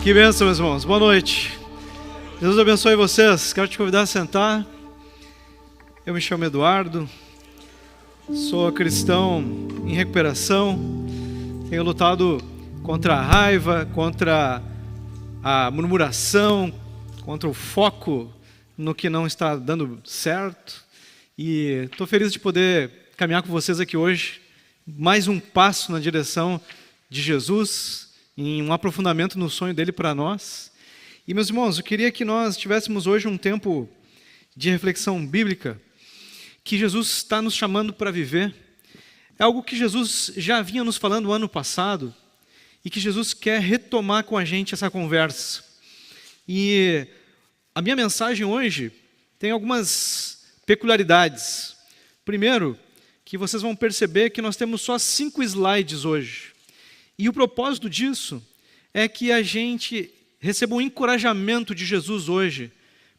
Que bênção, meus irmãos. Boa noite. Jesus abençoe vocês. Quero te convidar a sentar. Eu me chamo Eduardo. Sou cristão em recuperação. Tenho lutado contra a raiva, contra a murmuração, contra o foco no que não está dando certo. E estou feliz de poder caminhar com vocês aqui hoje. Mais um passo na direção de Jesus, em um aprofundamento no sonho dele para nós. E, meus irmãos, eu queria que nós tivéssemos hoje um tempo de reflexão bíblica que Jesus está nos chamando para viver. É algo que Jesus já vinha nos falando o ano passado e que Jesus quer retomar com a gente essa conversa. E a minha mensagem hoje tem algumas peculiaridades. Primeiro, que vocês vão perceber que nós temos só 5 slides hoje. E o propósito disso é que a gente receba um encorajamento de Jesus hoje,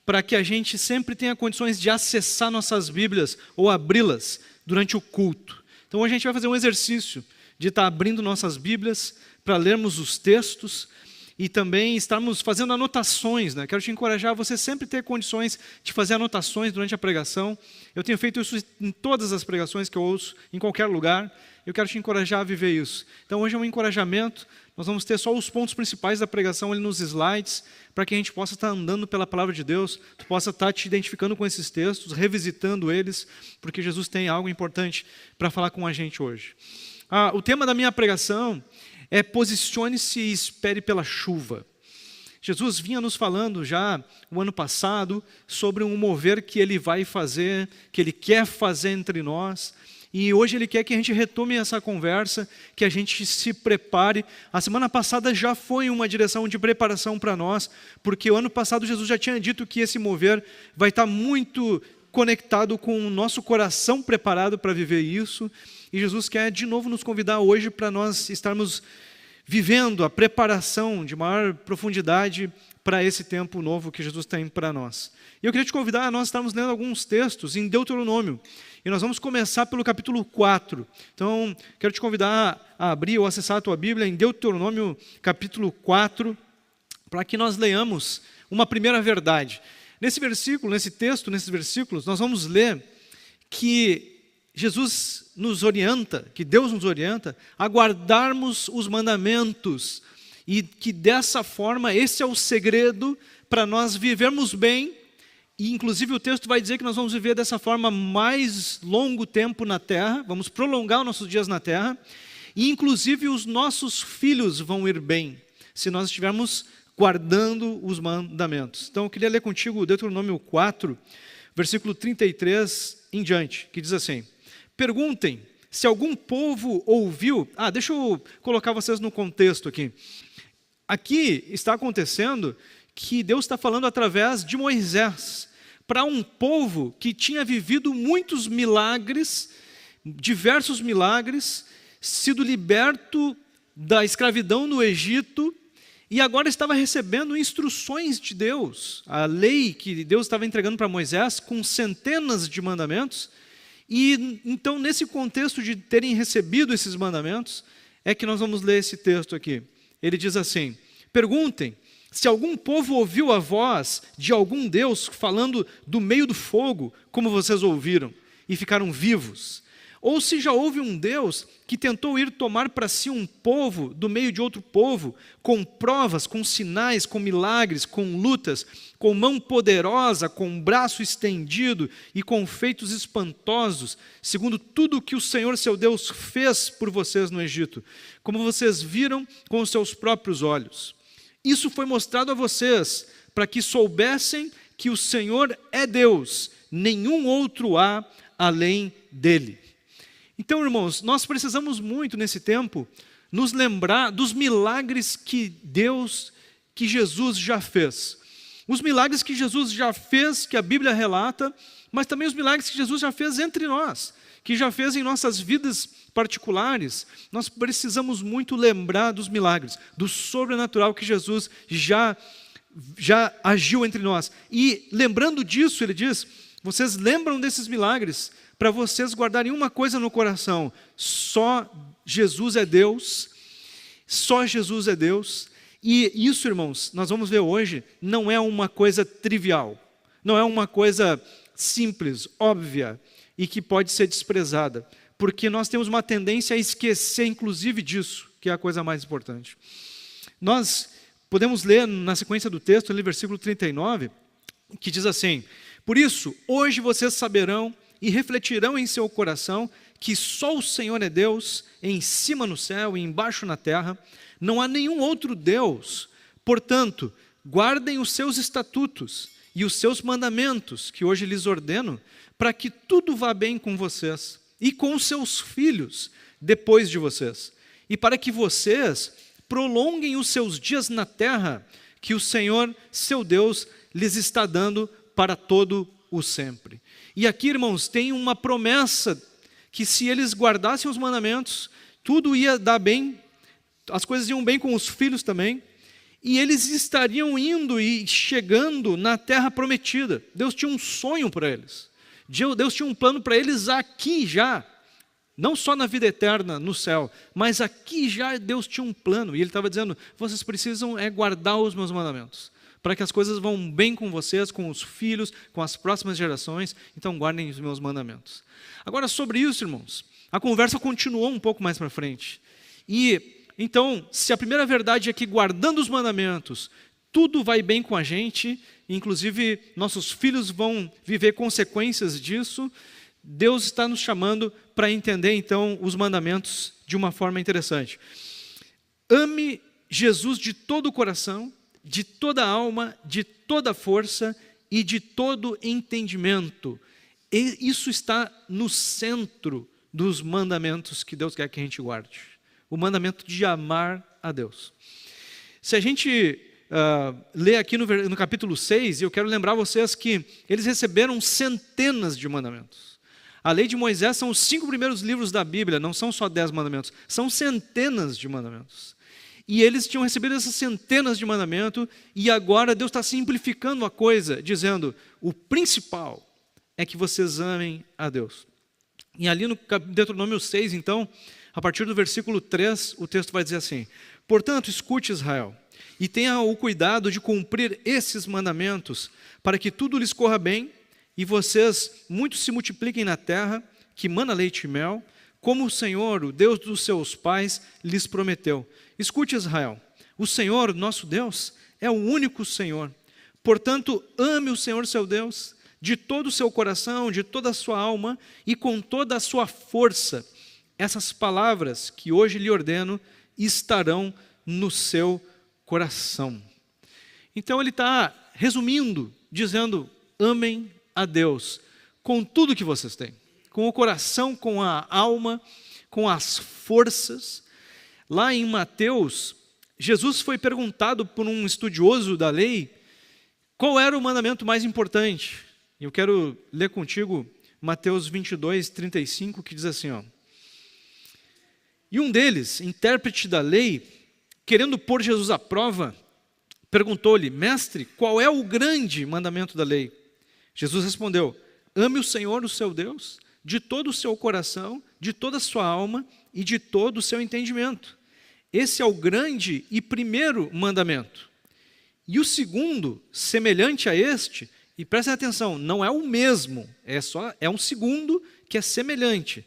para que a gente sempre tenha condições de acessar nossas Bíblias ou abri-las durante o culto. Então hoje a gente vai fazer um exercício de estar abrindo nossas Bíblias para lermos os textos e também estarmos fazendo anotações, né? Quero te encorajar a você sempre ter condições de fazer anotações durante a pregação. Eu tenho feito isso em todas as pregações que eu ouço, em qualquer lugar. Eu quero te encorajar a viver isso. Então hoje é um encorajamento. Nós vamos ter só os pontos principais da pregação ali nos slides, para que a gente possa estar andando pela palavra de Deus, tu possa estar te identificando com esses textos, revisitando eles, porque Jesus tem algo importante para falar com a gente hoje. O tema da minha pregação é posicione-se e espere pela chuva. Jesus vinha nos falando já o ano passado sobre um mover que Ele vai fazer, que Ele quer fazer entre nós. E hoje Ele quer que a gente retome essa conversa, que a gente se prepare. A semana passada já foi uma direção de preparação para nós, porque o ano passado Jesus já tinha dito que esse mover vai estar muito conectado com o nosso coração preparado para viver isso. E Jesus quer de novo nos convidar hoje para nós estarmos vivendo a preparação de maior profundidade para esse tempo novo que Jesus tem para nós. E eu queria te convidar a nós estarmos lendo alguns textos em Deuteronômio. E nós vamos começar pelo capítulo 4. Então, quero te convidar a abrir ou acessar a tua Bíblia em Deuteronômio capítulo 4, para que nós leiamos uma primeira verdade. Nesse versículo, nesse texto, nesses versículos, nós vamos ler que Jesus nos orienta, que Deus nos orienta a guardarmos os mandamentos e que dessa forma esse é o segredo para nós vivermos bem. E inclusive o texto vai dizer que nós vamos viver dessa forma mais longo tempo na terra, vamos prolongar os nossos dias na terra, e inclusive os nossos filhos vão ir bem, se nós estivermos guardando os mandamentos. Então eu queria ler contigo Deuteronômio 4, versículo 33 em diante, que diz assim: perguntem se algum povo ouviu... deixa eu colocar vocês no contexto aqui. Aqui está acontecendo que Deus está falando através de Moisés, para um povo que tinha vivido muitos milagres, diversos milagres, sido liberto da escravidão no Egito, e agora estava recebendo instruções de Deus, a lei que Deus estava entregando para Moisés, com centenas de mandamentos. E então, nesse contexto de terem recebido esses mandamentos, é que nós vamos ler esse texto aqui. Ele diz assim: perguntem se algum povo ouviu a voz de algum Deus falando do meio do fogo, como vocês ouviram, e ficaram vivos. Ou se já houve um Deus que tentou ir tomar para si um povo do meio de outro povo, com provas, com sinais, com milagres, com lutas, com mão poderosa, com braço estendido e com feitos espantosos, segundo tudo que o Senhor seu Deus fez por vocês no Egito, como vocês viram com os seus próprios olhos. Isso foi mostrado a vocês, para que soubessem que o Senhor é Deus, nenhum outro há além dele. Então, irmãos, nós precisamos muito nesse tempo nos lembrar dos milagres que Jesus já fez. Os milagres que Jesus já fez, que a Bíblia relata, mas também os milagres que Jesus já fez entre nós, que já fez em nossas vidas particulares. Nós precisamos muito lembrar dos milagres, do sobrenatural que Jesus já agiu entre nós. E lembrando disso, ele diz, vocês lembram desses milagres, para vocês guardarem uma coisa no coração: só Jesus é Deus, E isso, irmãos, nós vamos ver hoje, não é uma coisa trivial, não é uma coisa simples, óbvia e que pode ser desprezada, porque nós temos uma tendência a esquecer, inclusive, disso, que é a coisa mais importante. Nós podemos ler na sequência do texto, no versículo 39, que diz assim: por isso, hoje vocês saberão e refletirão em seu coração que só o Senhor é Deus, em cima no céu e embaixo na terra, não há nenhum outro Deus. Portanto, guardem os seus estatutos e os seus mandamentos, que hoje lhes ordeno, para que tudo vá bem com vocês e com os seus filhos depois de vocês, e para que vocês prolonguem os seus dias na terra, que o Senhor, seu Deus, lhes está dando para todo o sempre. E aqui, irmãos, tem uma promessa que se eles guardassem os mandamentos, tudo ia dar bem, as coisas iam bem com os filhos também, e eles estariam indo e chegando na terra prometida. Deus tinha um sonho para eles. Deus tinha um plano para eles aqui já, não só na vida eterna, no céu, mas aqui já Deus tinha um plano, e Ele estava dizendo: vocês precisam guardar os meus mandamentos, para que as coisas vão bem com vocês, com os filhos, com as próximas gerações, então guardem os meus mandamentos. Agora, sobre isso, irmãos, a conversa continuou um pouco mais para frente, e então, se a primeira verdade é que guardando os mandamentos, tudo vai bem com a gente, inclusive nossos filhos vão viver consequências disso, Deus está nos chamando para entender então os mandamentos de uma forma interessante. Ame Jesus de todo o coração, de toda a alma, de toda a força e de todo entendimento. E isso está no centro dos mandamentos que Deus quer que a gente guarde. O mandamento de amar a Deus. Se a gente ler aqui no capítulo 6, eu quero lembrar vocês que eles receberam centenas de mandamentos. A lei de Moisés são os 5 primeiros livros da Bíblia, não são só 10 mandamentos, são centenas de mandamentos. E eles tinham recebido essas centenas de mandamentos, e agora Deus está simplificando a coisa, dizendo: o principal é que vocês amem a Deus. E ali no Deuteronômio 6, então, a partir do versículo 3, o texto vai dizer assim: portanto, escute, Israel, e tenha o cuidado de cumprir esses mandamentos, para que tudo lhes corra bem, e vocês muito se multipliquem na terra, que mana leite e mel, como o Senhor, o Deus dos seus pais, lhes prometeu. Escute, Israel, o Senhor, nosso Deus, é o único Senhor. Portanto, ame o Senhor, seu Deus, de todo o seu coração, de toda a sua alma e com toda a sua força. Essas palavras que hoje lhe ordeno estarão no seu coração. Então ele está resumindo, dizendo: amem a Deus com tudo que vocês têm, com o coração, com a alma, com as forças. Lá em Mateus, Jesus foi perguntado por um estudioso da lei qual era o mandamento mais importante. Eu quero ler contigo Mateus 22, 35, que diz assim, ó: e um deles, intérprete da lei, querendo pôr Jesus à prova, perguntou-lhe: mestre, qual é o grande mandamento da lei? Jesus respondeu: ame o Senhor, o seu Deus, de todo o seu coração, de toda a sua alma e de todo o seu entendimento. Esse é o grande e primeiro mandamento. E o segundo, semelhante a este, e prestem atenção, não é o mesmo, é um segundo que é semelhante.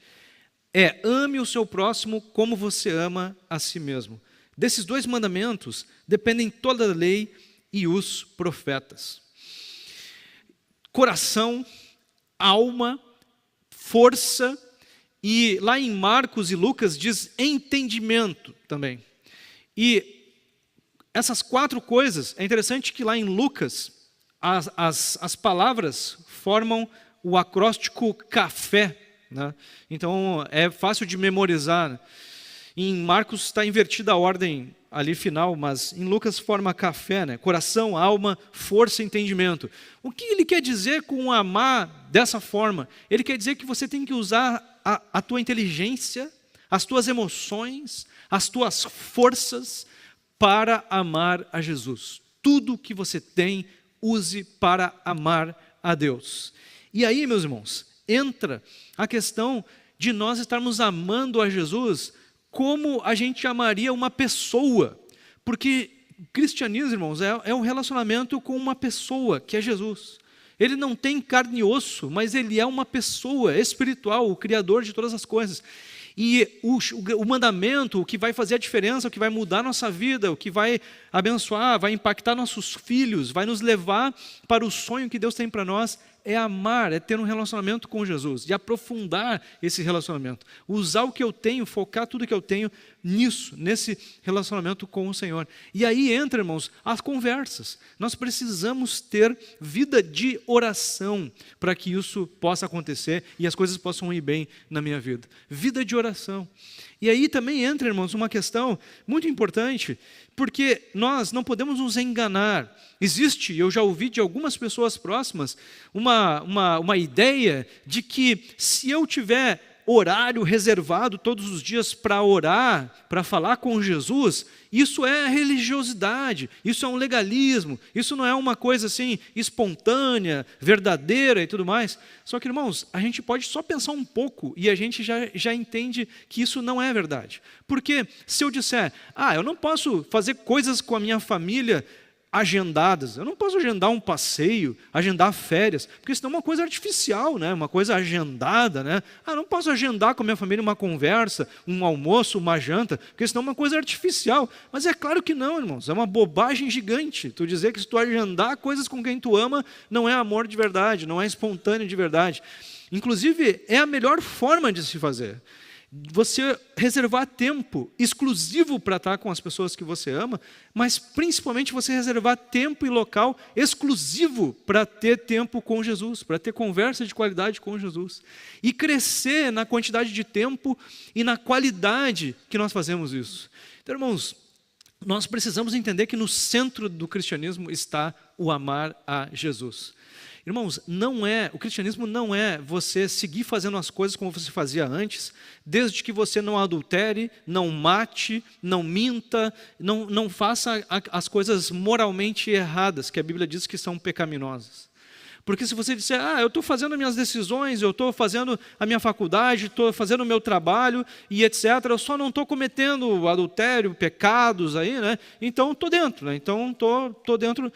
Ame o seu próximo como você ama a si mesmo. Desses 2 mandamentos dependem toda a lei e os profetas. Coração, alma, força, e lá em Marcos e Lucas diz entendimento também. E essas 4 coisas, é interessante que lá em Lucas, as palavras formam o acróstico café, né? Então é fácil de memorizar. Em Marcos está invertida a ordem ali final, mas em Lucas forma café, né? Coração, alma, força e entendimento. O que ele quer dizer com amar dessa forma? Ele quer dizer que você tem que usar a tua inteligência, as tuas emoções, as tuas forças para amar a Jesus. Tudo que você tem, use para amar a Deus. E aí, meus irmãos, entra a questão de nós estarmos amando a Jesus como a gente amaria uma pessoa. Porque o cristianismo, irmãos, é um relacionamento com uma pessoa, que é Jesus. Ele não tem carne e osso, mas ele é uma pessoa espiritual, o Criador de todas as coisas. E o mandamento, o que vai fazer a diferença, o que vai mudar a nossa vida, o que vai abençoar, vai impactar nossos filhos, vai nos levar para o sonho que Deus tem para nós, é amar, é ter um relacionamento com Jesus, e aprofundar esse relacionamento. Usar o que eu tenho, focar tudo que eu tenho nisso, nesse relacionamento com o Senhor. E aí entra, irmãos, as conversas. Nós precisamos ter vida de oração para que isso possa acontecer e as coisas possam ir bem na minha vida. Vida de oração. E aí também entra, irmãos, uma questão muito importante, porque nós não podemos nos enganar. Existe, eu já ouvi de algumas pessoas próximas, uma ideia de que se eu tiver horário reservado todos os dias para orar, para falar com Jesus, isso é religiosidade, isso é um legalismo, isso não é uma coisa assim espontânea, verdadeira e tudo mais. Só que, irmãos, a gente pode só pensar um pouco e a gente já entende que isso não é verdade. Porque se eu disser, eu não posso fazer coisas com a minha família agendadas, eu não posso agendar um passeio, agendar férias, porque isso é uma coisa artificial, né? Uma coisa agendada, né? Não posso agendar com a minha família uma conversa, um almoço, uma janta, porque isso é uma coisa artificial. Mas é claro que não, irmãos, é uma bobagem gigante tu dizer que se tu agendar coisas com quem tu ama, não é amor de verdade, não é espontâneo de verdade. Inclusive, é a melhor forma de se fazer. Você reservar tempo exclusivo para estar com as pessoas que você ama, mas principalmente você reservar tempo e local exclusivo para ter tempo com Jesus, para ter conversa de qualidade com Jesus. E crescer na quantidade de tempo e na qualidade que nós fazemos isso. Então, irmãos, nós precisamos entender que no centro do cristianismo está o amar a Jesus. Irmãos, o cristianismo não é você seguir fazendo as coisas como você fazia antes, desde que você não adultere, não mate, não minta, não faça as coisas moralmente erradas, que a Bíblia diz que são pecaminosas. Porque se você disser, eu estou fazendo as minhas decisões, eu estou fazendo a minha faculdade, estou fazendo o meu trabalho e etc., eu só não estou cometendo adultério, pecados aí, né? Então estou dentro, né? Então estou dentro.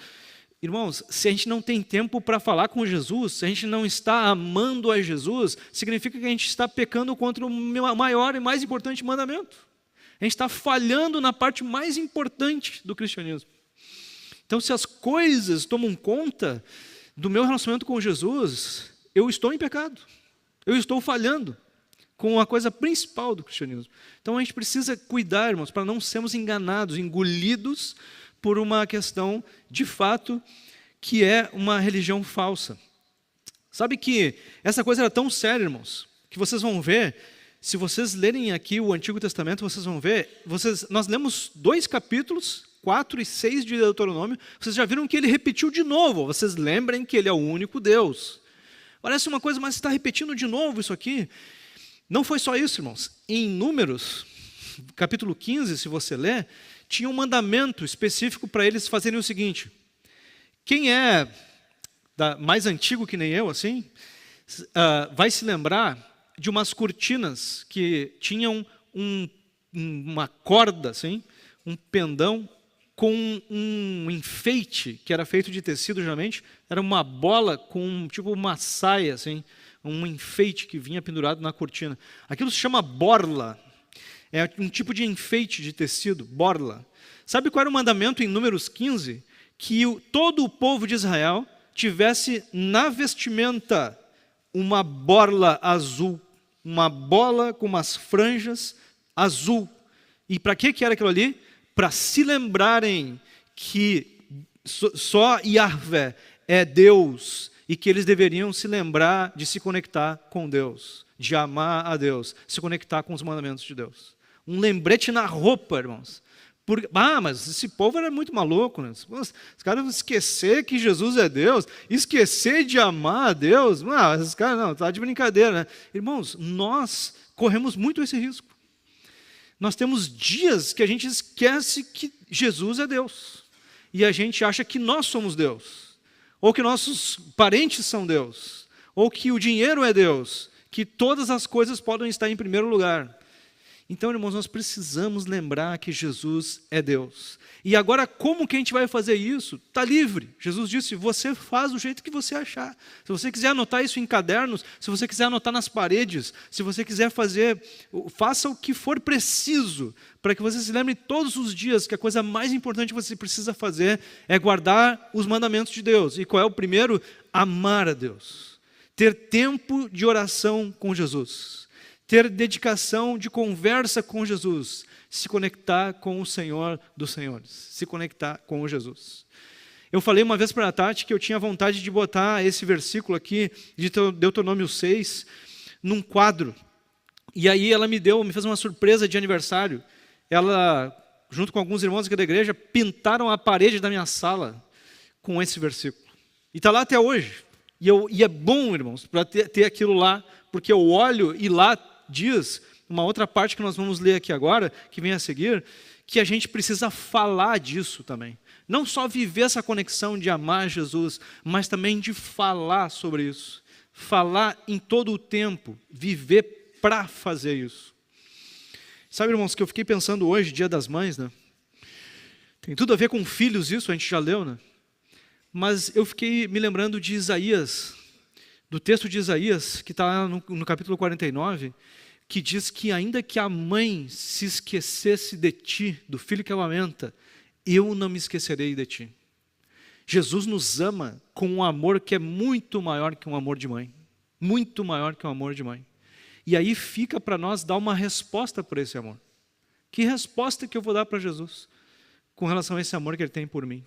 Irmãos, se a gente não tem tempo para falar com Jesus, se a gente não está amando a Jesus, significa que a gente está pecando contra o maior e mais importante mandamento. A gente está falhando na parte mais importante do cristianismo. Então, se as coisas tomam conta do meu relacionamento com Jesus, eu estou em pecado. Eu estou falhando com a coisa principal do cristianismo. Então, a gente precisa cuidar, irmãos, para não sermos enganados, engolidos por uma questão, de fato, que é uma religião falsa. Sabe que essa coisa era tão séria, irmãos, que vocês vão ver, se vocês lerem aqui o Antigo Testamento, vocês vão ver, nós lemos 2 capítulos, 4 e 6 de Deuteronômio, vocês já viram que ele repetiu de novo, vocês lembrem que ele é o único Deus. Parece uma coisa, mas está repetindo de novo isso aqui. Não foi só isso, irmãos. Em Números, capítulo 15, se você ler, tinha um mandamento específico para eles fazerem o seguinte: quem é mais antigo que nem eu, assim, vai se lembrar de umas cortinas que tinham uma corda, assim, um pendão com um enfeite que era feito de tecido, geralmente, era uma bola com tipo uma saia, assim, um enfeite que vinha pendurado na cortina. Aquilo se chama borla. É um tipo de enfeite de tecido, borla. Sabe qual era o mandamento em Números 15? Que todo o povo de Israel tivesse na vestimenta uma borla azul, uma bola com umas franjas azul. E para que era aquilo ali? Para se lembrarem que só Yahvé é Deus e que eles deveriam se lembrar de se conectar com Deus, de amar a Deus, se conectar com os mandamentos de Deus. Um lembrete na roupa, irmãos. Mas esse povo era muito maluco, né? Os caras esquecer que Jesus é Deus, esquecer de amar a Deus, esses caras não, está de brincadeira, né? Irmãos, nós corremos muito esse risco. Nós temos dias que a gente esquece que Jesus é Deus. E a gente acha que nós somos Deus. Ou que nossos parentes são Deus. Ou que o dinheiro é Deus. Que todas as coisas podem estar em primeiro lugar. Então, irmãos, nós precisamos lembrar que Jesus é Deus. E agora, como que a gente vai fazer isso? Está livre. Jesus disse, você faz do jeito que você achar. Se você quiser anotar isso em cadernos, se você quiser anotar nas paredes, se você quiser fazer, faça o que for preciso, para que você se lembre todos os dias que a coisa mais importante que você precisa fazer é guardar os mandamentos de Deus. E qual é o primeiro? Amar a Deus. Ter tempo de oração com Jesus. Ter dedicação de conversa com Jesus, se conectar com o Senhor dos Senhores, se conectar com o Jesus. Eu falei uma vez para a Tati que eu tinha vontade de botar esse versículo aqui, de Deuteronômio 6, num quadro. E aí ela me fez uma surpresa de aniversário. Ela, junto com alguns irmãos aqui da igreja, pintaram a parede da minha sala com esse versículo. E está lá até hoje. E é bom, irmãos, para ter aquilo lá, porque eu olho e lá diz, uma outra parte que nós vamos ler aqui agora, que vem a seguir, que a gente precisa falar disso também. Não só viver essa conexão de amar Jesus, mas também de falar sobre isso. Falar em todo o tempo, viver para fazer isso. Sabe, irmãos, que eu fiquei pensando hoje, Dia das Mães, né? Tem tudo a ver com filhos isso, a gente já leu, né? Mas eu fiquei me lembrando de Isaías, do texto de Isaías, que está no capítulo 49, que diz que ainda que a mãe se esquecesse de ti, do filho que amamenta, eu não me esquecerei de ti. Jesus nos ama com um amor que é muito maior que um amor de mãe. Muito maior que um amor de mãe. E aí fica para nós dar uma resposta por esse amor. Que resposta que eu vou dar para Jesus com relação a esse amor que Ele tem por mim?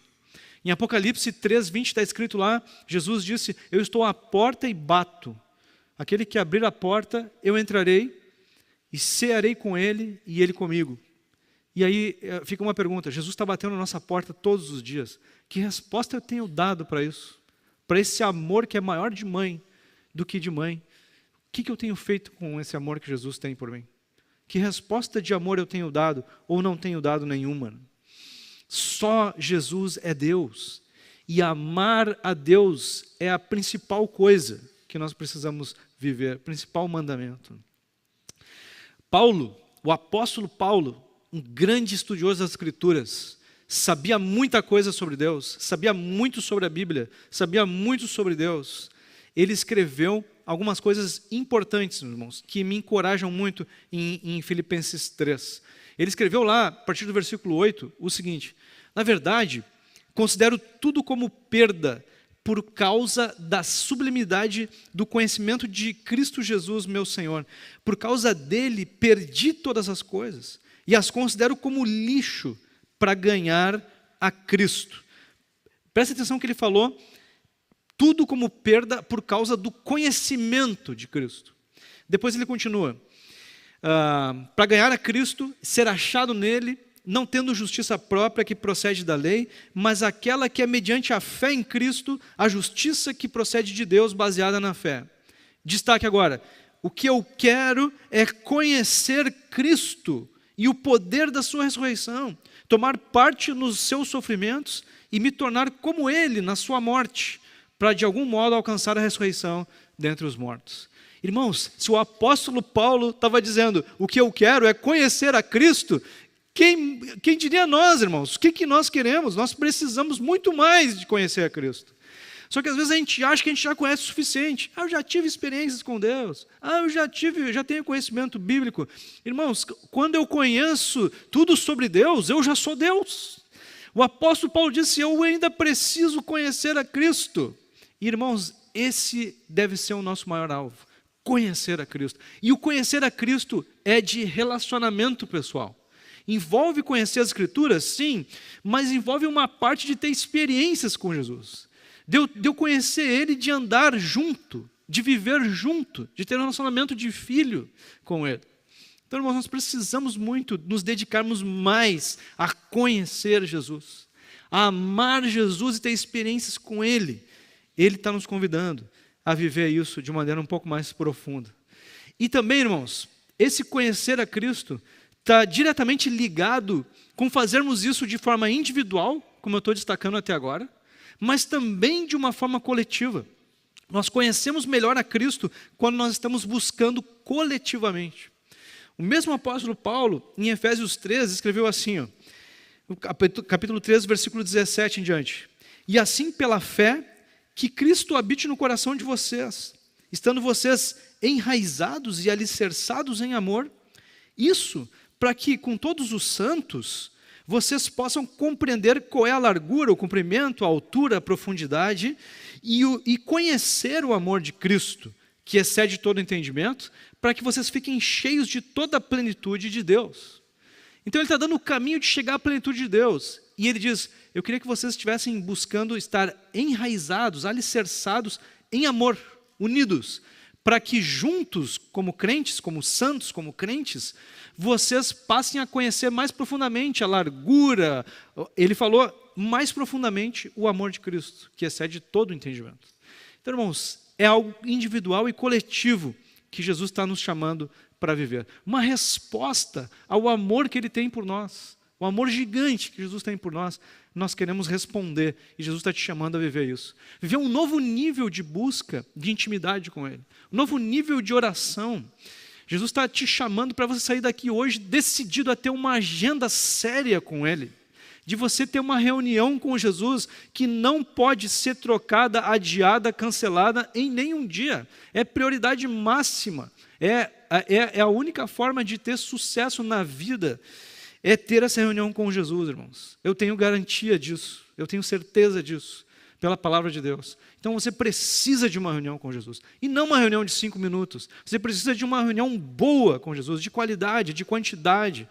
Em Apocalipse 3:20 está escrito lá, Jesus disse, eu estou à porta e bato. Aquele que abrir a porta, eu entrarei e cearei com ele e ele comigo. E aí fica uma pergunta, Jesus está batendo na nossa porta todos os dias. Que resposta eu tenho dado para isso? Para esse amor que é maior de mãe do que de mãe. O que eu tenho feito com esse amor que Jesus tem por mim? Que resposta de amor eu tenho dado ou não tenho dado nenhuma? Só Jesus é Deus. E amar a Deus é a principal coisa que nós precisamos viver, principal mandamento. Paulo, o apóstolo Paulo, um grande estudioso das Escrituras, sabia muita coisa sobre Deus, sabia muito sobre a Bíblia, sabia muito sobre Deus. Ele escreveu algumas coisas importantes, irmãos, que me encorajam muito em Filipenses 3. Ele escreveu lá, a partir do versículo 8, o seguinte, na verdade, considero tudo como perda por causa da sublimidade do conhecimento de Cristo Jesus, meu Senhor. Por causa dele, perdi todas as coisas e as considero como lixo para ganhar a Cristo. Presta atenção que ele falou, tudo como perda por causa do conhecimento de Cristo. Depois ele continua, para ganhar a Cristo, ser achado nele, não tendo justiça própria que procede da lei, mas aquela que é mediante a fé em Cristo, a justiça que procede de Deus baseada na fé. Destaque agora, o que eu quero é conhecer Cristo e o poder da sua ressurreição, tomar parte nos seus sofrimentos e me tornar como Ele na sua morte, para de algum modo alcançar a ressurreição dentre os mortos. Irmãos, se o apóstolo Paulo estava dizendo, o que eu quero é conhecer a Cristo, quem diria nós, irmãos? O que nós queremos? Nós precisamos muito mais de conhecer a Cristo. Só que às vezes a gente acha que a gente já conhece o suficiente. Eu já tive experiências com Deus. Eu já tenho conhecimento bíblico. Irmãos, quando eu conheço tudo sobre Deus, eu já sou Deus. O apóstolo Paulo disse, eu ainda preciso conhecer a Cristo. E, irmãos, esse deve ser o nosso maior alvo. Conhecer a Cristo. E o conhecer a Cristo é de relacionamento pessoal. Envolve conhecer as Escrituras, sim, mas envolve uma parte de ter experiências com Jesus. De eu conhecer Ele, de andar junto, de viver junto, de ter um relacionamento de filho com Ele. Então, irmãos, nós precisamos muito nos dedicarmos mais a conhecer Jesus, a amar Jesus e ter experiências com Ele. Ele está nos convidando a viver isso de maneira um pouco mais profunda. E também, irmãos, esse conhecer a Cristo está diretamente ligado com fazermos isso de forma individual, como eu estou destacando até agora, mas também de uma forma coletiva. Nós conhecemos melhor a Cristo quando nós estamos buscando coletivamente. O mesmo apóstolo Paulo, em Efésios 3, escreveu assim, ó, capítulo 3, versículo 17 em diante. E assim pela fé, que Cristo habite no coração de vocês, estando vocês enraizados e alicerçados em amor, isso para que com todos os santos vocês possam compreender qual é a largura, o comprimento, a altura, a profundidade e conhecer o amor de Cristo, que excede todo entendimento, para que vocês fiquem cheios de toda a plenitude de Deus. Então ele está dando o caminho de chegar à plenitude de Deus. E ele diz, eu queria que vocês estivessem buscando estar enraizados, alicerçados em amor, unidos, para que juntos, como crentes, como santos, como crentes, vocês passem a conhecer mais profundamente a largura, ele falou mais profundamente o amor de Cristo, que excede todo o entendimento. Então, irmãos, é algo individual e coletivo que Jesus está nos chamando para viver. Uma resposta ao amor que Ele tem por nós, o amor gigante que Jesus tem por nós, nós queremos responder, e Jesus está te chamando a viver isso. Viver um novo nível de busca, de intimidade com Ele, um novo nível de oração. Jesus está te chamando para você sair daqui hoje decidido a ter uma agenda séria com Ele, de você ter uma reunião com Jesus que não pode ser trocada, adiada, cancelada em nenhum dia. É prioridade máxima. É a única forma de ter sucesso na vida, é ter essa reunião com Jesus, irmãos. Eu tenho garantia disso, eu tenho certeza disso, pela palavra de Deus. Então você precisa de uma reunião com Jesus, e não uma reunião de 5 minutos, você precisa de uma reunião boa com Jesus, de qualidade, de quantidade,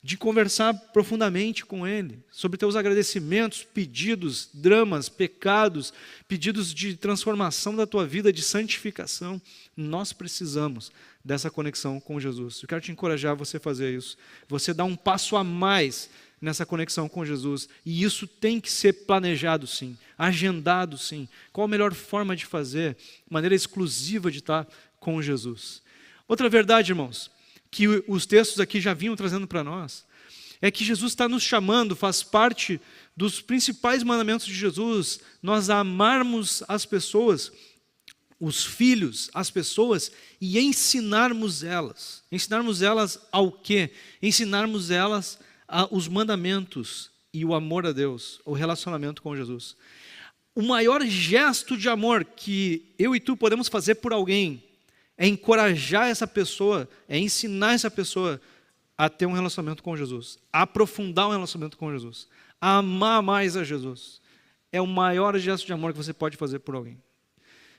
de conversar profundamente com Ele, sobre teus agradecimentos, pedidos, dramas, pecados, pedidos de transformação da tua vida, de santificação. Nós precisamos dessa conexão com Jesus. Eu quero te encorajar a você fazer isso, você dá um passo a mais nessa conexão com Jesus, e isso tem que ser planejado sim, agendado sim. Qual a melhor forma de fazer? Maneira exclusiva de estar com Jesus. Outra verdade, irmãos, que os textos aqui já vinham trazendo para nós, é que Jesus está nos chamando, faz parte dos principais mandamentos de Jesus, nós amarmos as pessoas, os filhos, as pessoas, e ensinarmos elas. Ensinarmos elas ao quê? Ensinarmos elas os mandamentos e o amor a Deus, o relacionamento com Jesus. O maior gesto de amor que eu e tu podemos fazer por alguém é encorajar essa pessoa, é ensinar essa pessoa a ter um relacionamento com Jesus, a aprofundar um relacionamento com Jesus, a amar mais a Jesus. É o maior gesto de amor que você pode fazer por alguém.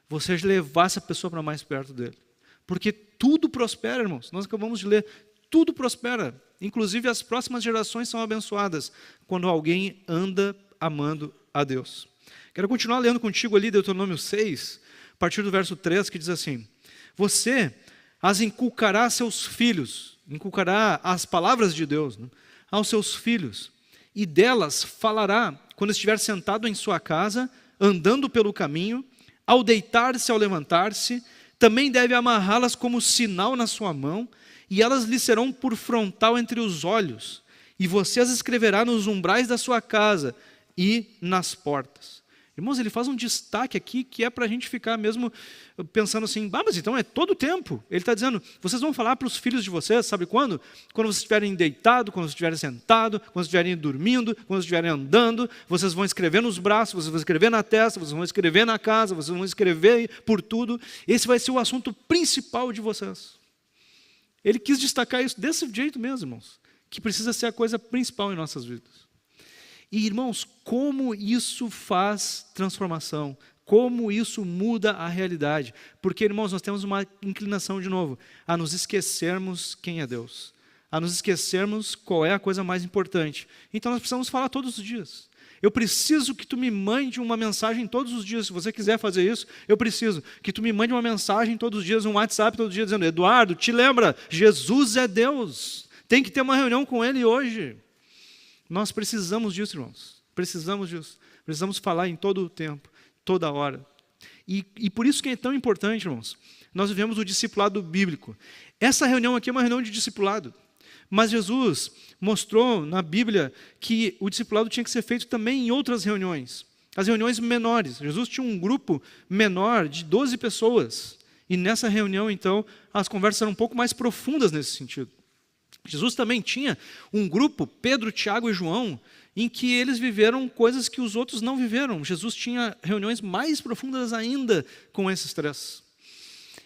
Você levar essa pessoa para mais perto dele. Porque tudo prospera, irmãos. Nós acabamos de ler, tudo prospera. Inclusive as próximas gerações são abençoadas quando alguém anda amando a Deus. Quero continuar lendo contigo ali, Deuteronômio 6, a partir do verso 3, que diz assim: você as inculcará a seus filhos, inculcará as palavras de Deus, né, aos seus filhos, e delas falará quando estiver sentado em sua casa, andando pelo caminho, ao deitar-se, ao levantar-se. Também deve amarrá-las como sinal na sua mão, e elas lhe serão por frontal entre os olhos, e você as escreverá nos umbrais da sua casa e nas portas. Irmãos, ele faz um destaque aqui que é para a gente ficar mesmo pensando assim, mas então é todo o tempo. Ele está dizendo, vocês vão falar para os filhos de vocês, sabe quando? Quando vocês estiverem deitados, quando vocês estiverem sentados, quando vocês estiverem dormindo, quando vocês estiverem andando, vocês vão escrever nos braços, vocês vão escrever na testa, vocês vão escrever na casa, vocês vão escrever por tudo. Esse vai ser o assunto principal de vocês. Ele quis destacar isso desse jeito mesmo, irmãos, que precisa ser a coisa principal em nossas vidas. E, irmãos, como isso faz transformação, como isso muda a realidade. Porque, irmãos, nós temos uma inclinação, de novo, a nos esquecermos quem é Deus, a nos esquecermos qual é a coisa mais importante. Então, nós precisamos falar todos os dias. Eu preciso que tu me mande uma mensagem todos os dias. Se você quiser fazer isso, eu preciso que tu me mande uma mensagem todos os dias, um WhatsApp todo dia, dizendo, Eduardo, te lembra, Jesus é Deus. Tem que ter uma reunião com Ele hoje. Nós precisamos disso, irmãos. Precisamos disso. Precisamos falar em todo o tempo, toda hora. E por isso que é tão importante, irmãos, nós vivemos o discipulado bíblico. Essa reunião aqui é uma reunião de discipulado. Mas Jesus mostrou na Bíblia que o discipulado tinha que ser feito também em outras reuniões. As reuniões menores. Jesus tinha um grupo menor de 12 pessoas. E nessa reunião, então, as conversas eram um pouco mais profundas nesse sentido. Jesus também tinha um grupo, Pedro, Tiago e João, em que eles viveram coisas que os outros não viveram. Jesus tinha reuniões mais profundas ainda com esses três.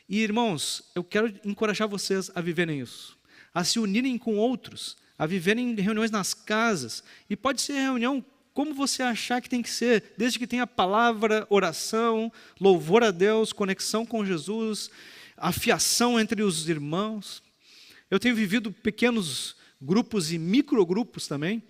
E, irmãos, eu quero encorajar vocês a viverem isso, a se unirem com outros, a viverem reuniões nas casas. E pode ser reunião como você achar que tem que ser, desde que tenha palavra, oração, louvor a Deus, conexão com Jesus, afiação entre os irmãos. Eu tenho vivido pequenos grupos e microgrupos também.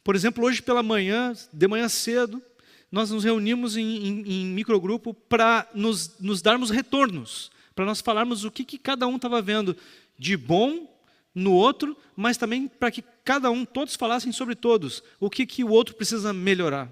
Por exemplo, hoje pela manhã, de manhã cedo, nós nos reunimos em microgrupo para nos darmos retornos, para nós falarmos o que cada um estava vendo de bom no outro, mas também para que todos falassem sobre todos, o que o outro precisa melhorar.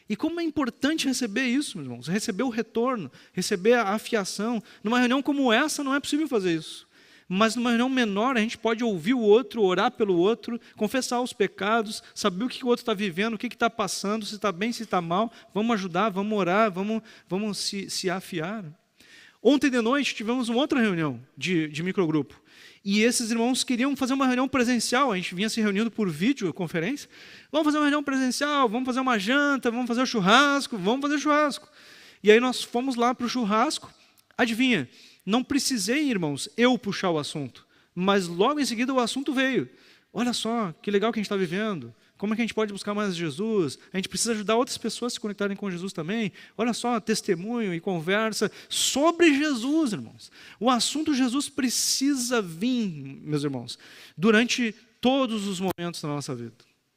E como é importante receber isso, meus irmãos, receber o retorno, receber a afiação. Numa reunião como essa não é possível fazer isso. Mas numa reunião menor a gente pode ouvir o outro, orar pelo outro, confessar os pecados, saber o que o outro está vivendo, o que está passando, se está bem, se está mal. Vamos ajudar, vamos orar, vamos se afiar. Ontem de noite tivemos uma outra reunião de microgrupo. E esses irmãos queriam fazer uma reunião presencial. A gente vinha se reunindo por videoconferência. Vamos fazer uma reunião presencial, vamos fazer uma janta, vamos fazer um churrasco, vamos fazer churrasco. E aí nós fomos lá para o churrasco. Adivinha? Não precisei, irmãos, eu puxar o assunto, mas logo em seguida o assunto veio. Olha só, que legal que a gente está vivendo. Como é que a gente pode buscar mais Jesus? A gente precisa ajudar outras pessoas a se conectarem com Jesus também. Olha só, testemunho e conversa sobre Jesus, irmãos. O assunto Jesus precisa vir, meus irmãos, durante todos os momentos da nossa vida.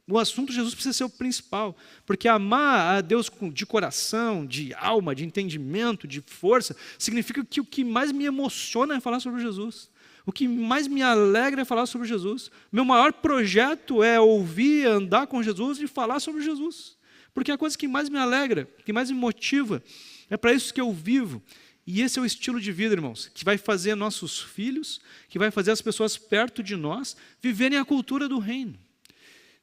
O assunto Jesus precisa ser o principal, porque amar a Deus de coração, de alma, de entendimento, de força, significa que o que mais me emociona é falar sobre Jesus. O que mais me alegra é falar sobre Jesus. Meu maior projeto é ouvir, andar com Jesus e falar sobre Jesus. Porque é a coisa que mais me alegra, que mais me motiva, é para isso que eu vivo. E esse é o estilo de vida, irmãos, que vai fazer nossos filhos, que vai fazer as pessoas perto de nós viverem a cultura do reino.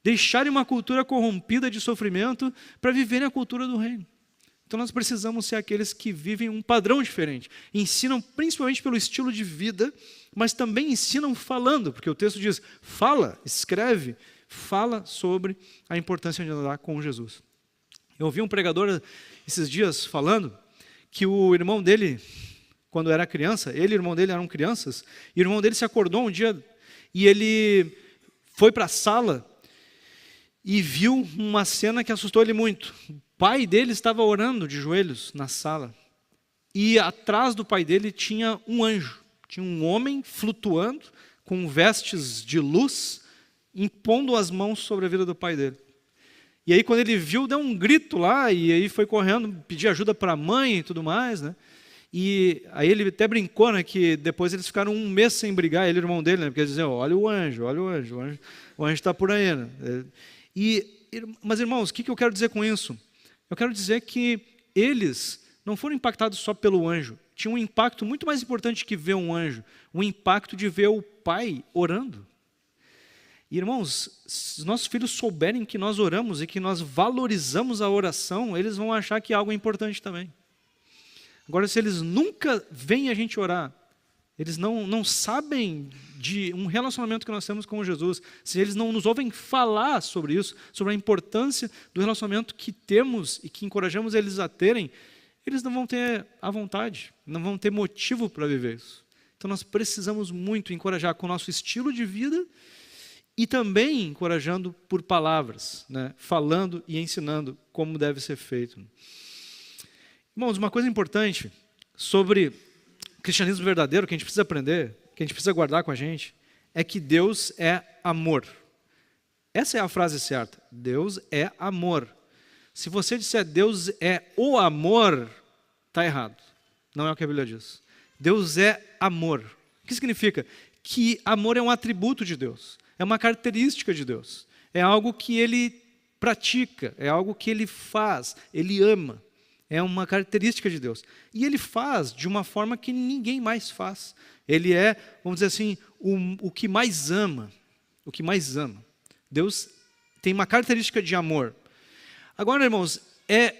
Deixarem uma cultura corrompida de sofrimento para viverem a cultura do reino. Então nós precisamos ser aqueles que vivem um padrão diferente. Ensinam principalmente pelo estilo de vida, mas também ensinam falando, porque o texto diz, fala, escreve, fala sobre a importância de andar com Jesus. Eu ouvi um pregador esses dias falando que o irmão dele, quando era criança, ele e o irmão dele eram crianças, e o irmão dele se acordou um dia e ele foi para a sala e viu uma cena que assustou ele muito. O pai dele estava orando de joelhos na sala. E atrás do pai dele tinha um anjo. Tinha um homem flutuando, com vestes de luz, impondo as mãos sobre a vida do pai dele. E aí quando ele viu, deu um grito lá, e aí foi correndo, pedir ajuda para a mãe e tudo mais, né? E aí ele até brincou, né, que depois eles ficaram um mês sem brigar, ele e o irmão dele, né? Porque eles diziam, olha o anjo, o anjo está por aí, né? Mas, irmãos, o que eu quero dizer com isso? Eu quero dizer que eles não foram impactados só pelo anjo. Tinha um impacto muito mais importante que ver um anjo. O impacto de ver o pai orando. E, irmãos, se os nossos filhos souberem que nós oramos e que nós valorizamos a oração, eles vão achar que é algo importante também. Agora, se eles nunca veem a gente orar, eles não sabem de um relacionamento que nós temos com Jesus, se eles não nos ouvem falar sobre isso, sobre a importância do relacionamento que temos e que encorajamos eles a terem, eles não vão ter a vontade, não vão ter motivo para viver isso. Então nós precisamos muito encorajar com o nosso estilo de vida e também encorajando por palavras, né? Falando e ensinando como deve ser feito. Irmãos, uma coisa importante sobre o cristianismo verdadeiro, que a gente precisa aprender, que a gente precisa guardar com a gente, é que Deus é amor. Essa é a frase certa. Deus é amor. Se você disser Deus é o amor, está errado. Não é o que a Bíblia diz. Deus é amor. O que significa? Que amor é um atributo de Deus. É uma característica de Deus. É algo que Ele pratica. É algo que Ele faz. Ele ama. É uma característica de Deus. E Ele faz de uma forma que ninguém mais faz. Ele é, vamos dizer assim, o que mais ama. O que mais ama. Deus tem uma característica de amor. Agora, irmãos, é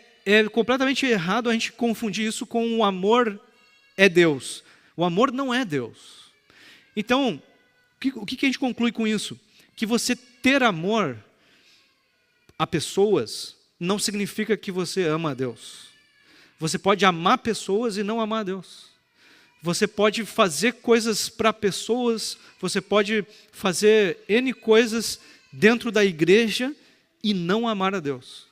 completamente errado a gente confundir isso com o amor é Deus. O amor não é Deus. Então, O que a gente conclui com isso? Que você ter amor a pessoas não significa que você ama a Deus. Você pode amar pessoas e não amar a Deus. Você pode fazer coisas para pessoas, você pode fazer N coisas dentro da igreja e não amar a Deus.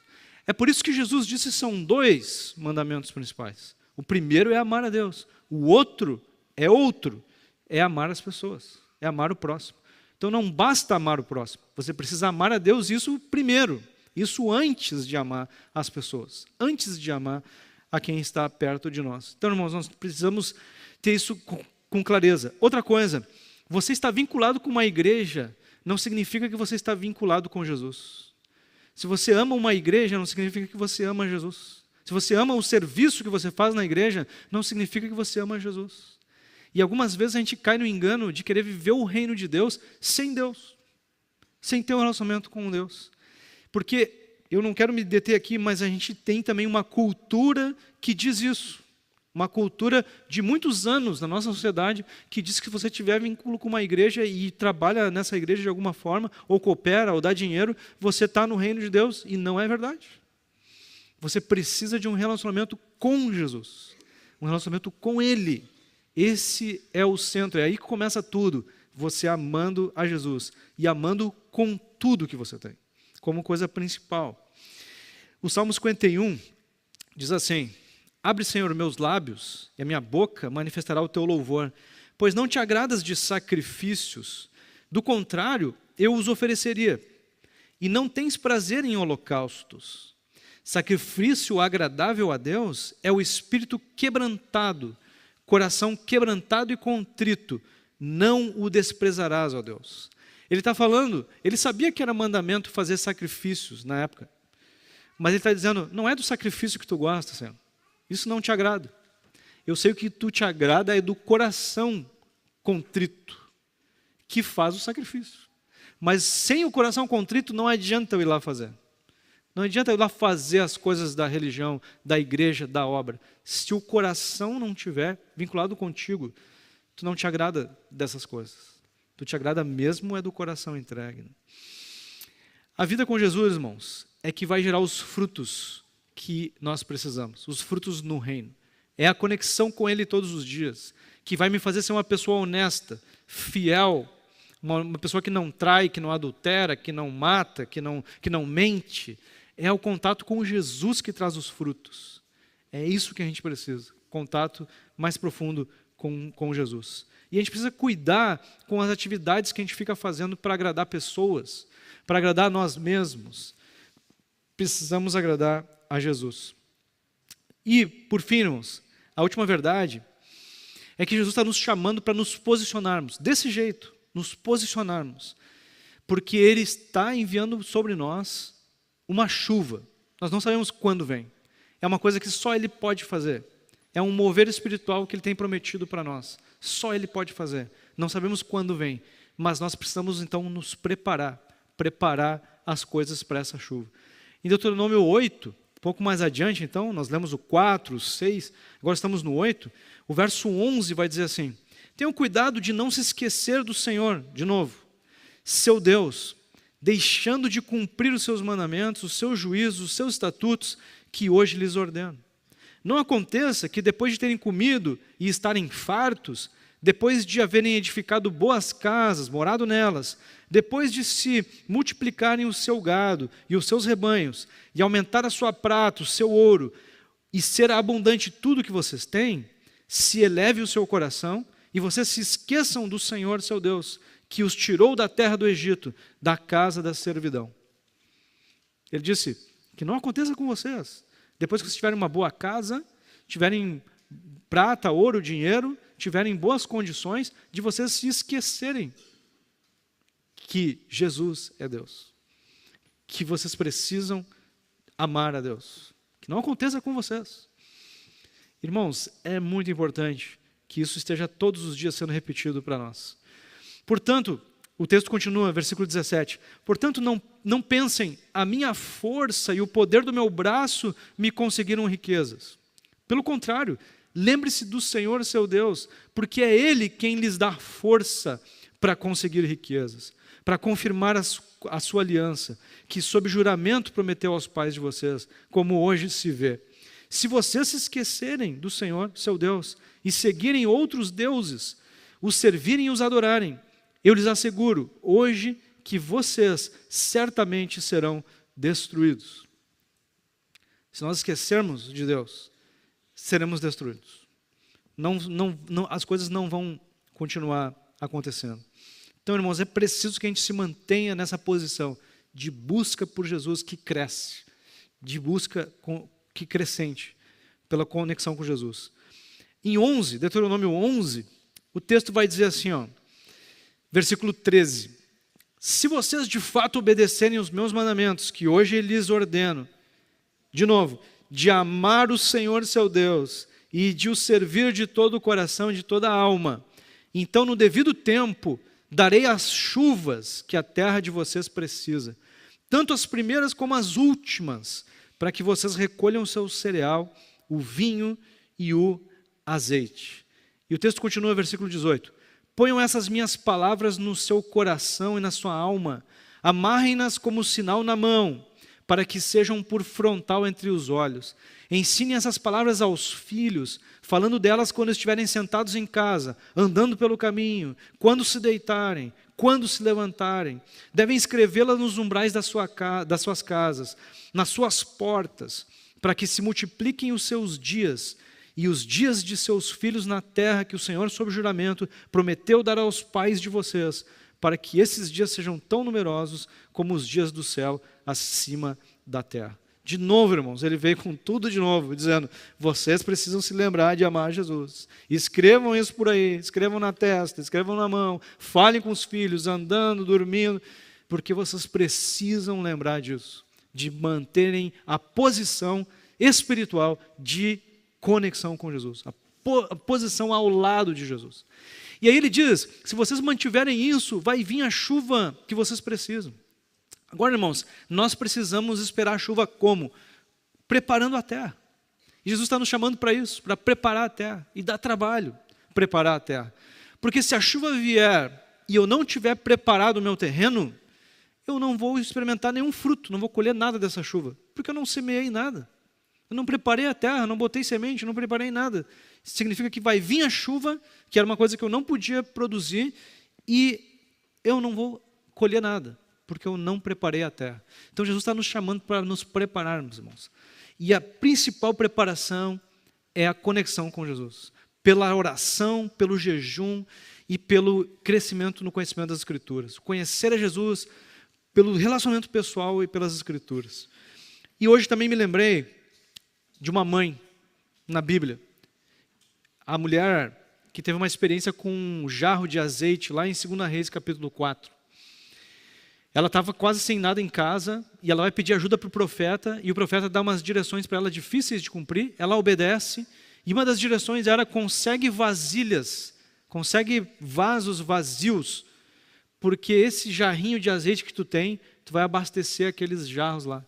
É por isso que Jesus disse que são 2 mandamentos principais. O primeiro é amar a Deus. O outro, é amar as pessoas, é amar o próximo. Então não basta amar o próximo, você precisa amar a Deus, isso primeiro. Isso antes de amar as pessoas, antes de amar a quem está perto de nós. Então, irmãos, nós precisamos ter isso com clareza. Outra coisa, você está vinculado com uma igreja, não significa que você está vinculado com Jesus. Se você ama uma igreja, não significa que você ama Jesus. Se você ama o serviço que você faz na igreja, não significa que você ama Jesus. E algumas vezes a gente cai no engano de querer viver o reino de Deus, sem ter um relacionamento com Deus. Porque eu não quero me deter aqui, mas a gente tem também uma cultura que diz isso. Uma cultura de muitos anos na nossa sociedade que diz que se você tiver vínculo com uma igreja e trabalha nessa igreja de alguma forma, ou coopera, ou dá dinheiro, você está no reino de Deus. E não é verdade. Você precisa de um relacionamento com Jesus. Um relacionamento com Ele. Esse é o centro. É aí que começa tudo. Você amando a Jesus. E amando com tudo que você tem. Como coisa principal. O Salmo 51 diz assim: abre, Senhor, meus lábios, e a minha boca manifestará o teu louvor, pois não te agradas de sacrifícios, do contrário, eu os ofereceria, e não tens prazer em holocaustos. Sacrifício agradável a Deus é o espírito quebrantado, coração quebrantado e contrito, não o desprezarás, ó Deus. Ele está falando, ele sabia que era mandamento fazer sacrifícios na época, mas ele está dizendo, não é do sacrifício que tu gosta, Senhor. Isso não te agrada. Eu sei o que tu te agrada é do coração contrito, que faz o sacrifício. Mas sem o coração contrito não adianta eu ir lá fazer. Não adianta eu ir lá fazer as coisas da religião, da igreja, da obra. Se o coração não estiver vinculado contigo, tu não te agrada dessas coisas. Tu te agrada mesmo é do coração entregue. A vida com Jesus, irmãos, é que vai gerar os frutos que nós precisamos, os frutos no reino. É a conexão com Ele todos os dias, que vai me fazer ser uma pessoa honesta, fiel, uma pessoa que não trai, que não adultera, que não mata, que não mente. É o contato com Jesus que traz os frutos. É isso que a gente precisa, contato mais profundo com Jesus. E a gente precisa cuidar com as atividades que a gente fica fazendo para agradar pessoas, para agradar nós mesmos. Precisamos agradar a Jesus. E, por fim, irmãos, a última verdade é que Jesus está nos chamando para nos posicionarmos, desse jeito, nos posicionarmos, porque Ele está enviando sobre nós uma chuva. Nós não sabemos quando vem. É uma coisa que só Ele pode fazer. É um mover espiritual que Ele tem prometido para nós. Só Ele pode fazer. Não sabemos quando vem, mas nós precisamos então nos preparar as coisas para essa chuva. Em Deuteronômio 8, um pouco mais adiante então, nós lemos o 4, o 6, agora estamos no 8, o verso 11 vai dizer assim: tenham cuidado de não se esquecer do Senhor, de novo, seu Deus, deixando de cumprir os seus mandamentos, os seus juízos, os seus estatutos, que hoje lhes ordeno. Não aconteça que depois de terem comido e estarem fartos, depois de haverem edificado boas casas, morado nelas, depois de se multiplicarem o seu gado e os seus rebanhos, e aumentar a sua prata, o seu ouro, e ser abundante tudo que vocês têm, se eleve o seu coração, e vocês se esqueçam do Senhor seu Deus, que os tirou da terra do Egito, da casa da servidão. Ele disse, que não aconteça com vocês. Depois que vocês tiverem uma boa casa, tiverem prata, ouro, dinheiro, tiverem boas condições, de vocês se esquecerem que Jesus é Deus. Que vocês precisam amar a Deus. Que não aconteça com vocês. Irmãos, é muito importante que isso esteja todos os dias sendo repetido para nós. Portanto, o texto continua, versículo 17. Portanto, não pensem, a minha força e o poder do meu braço me conseguiram riquezas. Pelo contrário, lembre-se do Senhor seu Deus, porque é Ele quem lhes dá força para conseguir riquezas, para confirmar a sua aliança, que sob juramento prometeu aos pais de vocês, como hoje se vê. Se vocês se esquecerem do Senhor, seu Deus, e seguirem outros deuses, os servirem e os adorarem, eu lhes asseguro, hoje, que vocês certamente serão destruídos. Se nós esquecermos de Deus, seremos destruídos. As coisas não vão continuar acontecendo. Então, irmãos, é preciso que a gente se mantenha nessa posição de busca por Jesus que cresce, de busca que crescente, pela conexão com Jesus. Em 11, Deuteronômio 11, o texto vai dizer assim, versículo 13, se vocês de fato obedecerem os meus mandamentos, que hoje lhes ordeno, de novo, de amar o Senhor seu Deus e de o servir de todo o coração e de toda a alma, então no devido tempo darei as chuvas que a terra de vocês precisa, tanto as primeiras como as últimas, para que vocês recolham o seu cereal, o vinho e o azeite. E o texto continua, versículo 18. Ponham essas minhas palavras no seu coração e na sua alma, amarrem-nas como sinal na mão, para que sejam por frontal entre os olhos. Ensinem essas palavras aos filhos, falando delas quando estiverem sentados em casa, andando pelo caminho, quando se deitarem, quando se levantarem. Devem escrevê-las nos umbrais das suas casas, nas suas portas, para que se multipliquem os seus dias e os dias de seus filhos na terra que o Senhor, sob juramento, prometeu dar aos pais de vocês, para que esses dias sejam tão numerosos como os dias do céu acima da terra. De novo, irmãos, ele veio com tudo de novo, dizendo, vocês precisam se lembrar de amar Jesus. Escrevam isso por aí, escrevam na testa, escrevam na mão, falem com os filhos, andando, dormindo, porque vocês precisam lembrar disso, de manterem a posição espiritual de conexão com Jesus, a posição ao lado de Jesus. E aí ele diz, se vocês mantiverem isso, vai vir a chuva que vocês precisam. Agora, irmãos, nós precisamos esperar a chuva como? Preparando a terra. E Jesus está nos chamando para isso, para preparar a terra. E dá trabalho preparar a terra. Porque se a chuva vier e eu não tiver preparado o meu terreno, eu não vou experimentar nenhum fruto, não vou colher nada dessa chuva. Porque eu não semeei nada. Eu não preparei a terra, não botei semente, não preparei nada. Isso significa que vai vir a chuva, que era uma coisa que eu não podia produzir, e eu não vou colher nada, porque eu não preparei a terra. Então Jesus está nos chamando para nos prepararmos, irmãos. E a principal preparação é a conexão com Jesus. Pela oração, pelo jejum e pelo crescimento no conhecimento das Escrituras. Conhecer a Jesus pelo relacionamento pessoal e pelas Escrituras. E hoje também me lembrei de uma mãe na Bíblia. A mulher que teve uma experiência com um jarro de azeite lá em 2 Reis, capítulo 4. Ela estava quase sem nada em casa e ela vai pedir ajuda para o profeta e o profeta dá umas direções para ela difíceis de cumprir. Ela obedece e uma das direções era consegue vasilhas, consegue vasos vazios, porque esse jarrinho de azeite que tu tem, tu vai abastecer aqueles jarros lá.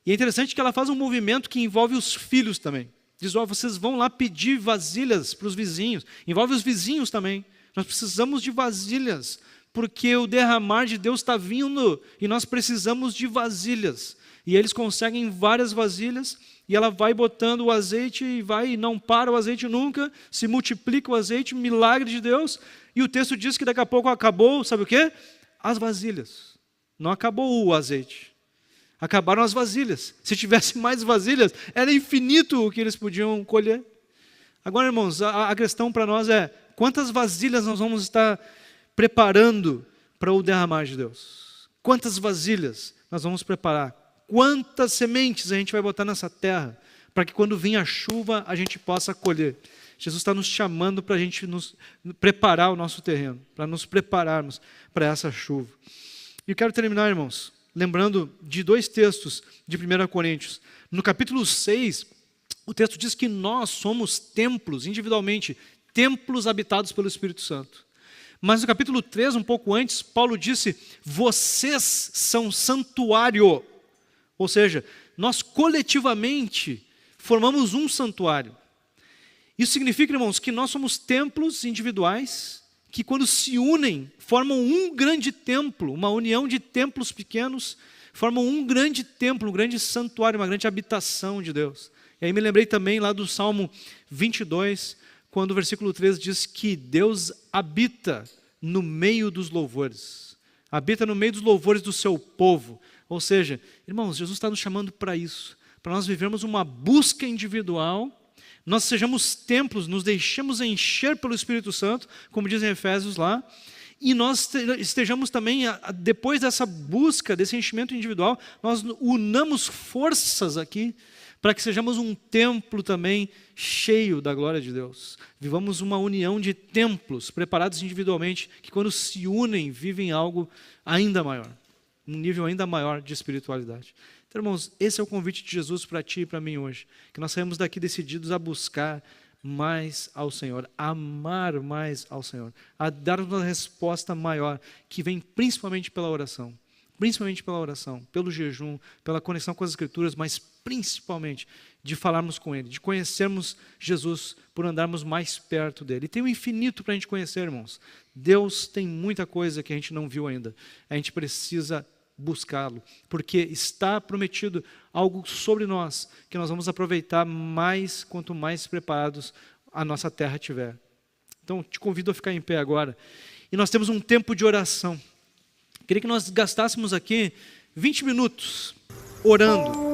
E é interessante que ela faz um movimento que envolve os filhos também. Diz, vocês vão lá pedir vasilhas para os vizinhos. Envolve os vizinhos também. Nós precisamos de vasilhas, porque o derramar de Deus está vindo e nós precisamos de vasilhas. E eles conseguem várias vasilhas e ela vai botando o azeite e não para o azeite nunca, se multiplica o azeite, milagre de Deus. E o texto diz que daqui a pouco acabou, sabe o quê? As vasilhas. Não acabou o azeite. Acabaram as vasilhas. Se tivesse mais vasilhas, era infinito o que eles podiam colher. Agora, irmãos, a questão para nós é, quantas vasilhas nós vamos estar preparando para o derramar de Deus? Quantas vasilhas nós vamos preparar? Quantas sementes a gente vai botar nessa terra para que quando vir a chuva a gente possa colher? Jesus está nos chamando para a gente nos preparar o nosso terreno, para nos prepararmos para essa chuva. E eu quero terminar, irmãos, lembrando de 2 textos de 1 Coríntios. No capítulo 6, o texto diz que nós somos templos, individualmente, templos habitados pelo Espírito Santo. Mas no capítulo 3, um pouco antes, Paulo disse, vocês são santuário. Ou seja, nós coletivamente formamos um santuário. Isso significa, irmãos, que nós somos templos individuais, que quando se unem, formam um grande templo, uma união de templos pequenos, formam um grande templo, um grande santuário, uma grande habitação de Deus. E aí me lembrei também lá do Salmo 22, quando o versículo 3 diz que Deus habita no meio dos louvores. Habita no meio dos louvores do seu povo. Ou seja, irmãos, Jesus está nos chamando para isso, para nós vivermos uma busca individual, nós sejamos templos, nos deixemos encher pelo Espírito Santo, como dizem Efésios lá, e nós estejamos também, depois dessa busca, desse enchimento individual, nós unamos forças aqui, para que sejamos um templo também cheio da glória de Deus. Vivamos uma união de templos, preparados individualmente, que quando se unem, vivem algo ainda maior, um nível ainda maior de espiritualidade. Então, irmãos, esse é o convite de Jesus para ti e para mim hoje, que nós saímos daqui decididos a buscar mais ao Senhor, a amar mais ao Senhor, a dar uma resposta maior, que vem principalmente pela oração, pelo jejum, pela conexão com as Escrituras, mas principalmente de falarmos com Ele, de conhecermos Jesus, por andarmos mais perto dEle. E tem um infinito para a gente conhecer, irmãos. Deus tem muita coisa que a gente não viu ainda. A gente precisa buscá-lo, porque está prometido algo sobre nós, que nós vamos aproveitar mais, quanto mais preparados a nossa terra tiver. Então, te convido a ficar em pé agora. E nós temos um tempo de oração. Queria que nós gastássemos aqui 20 minutos orando.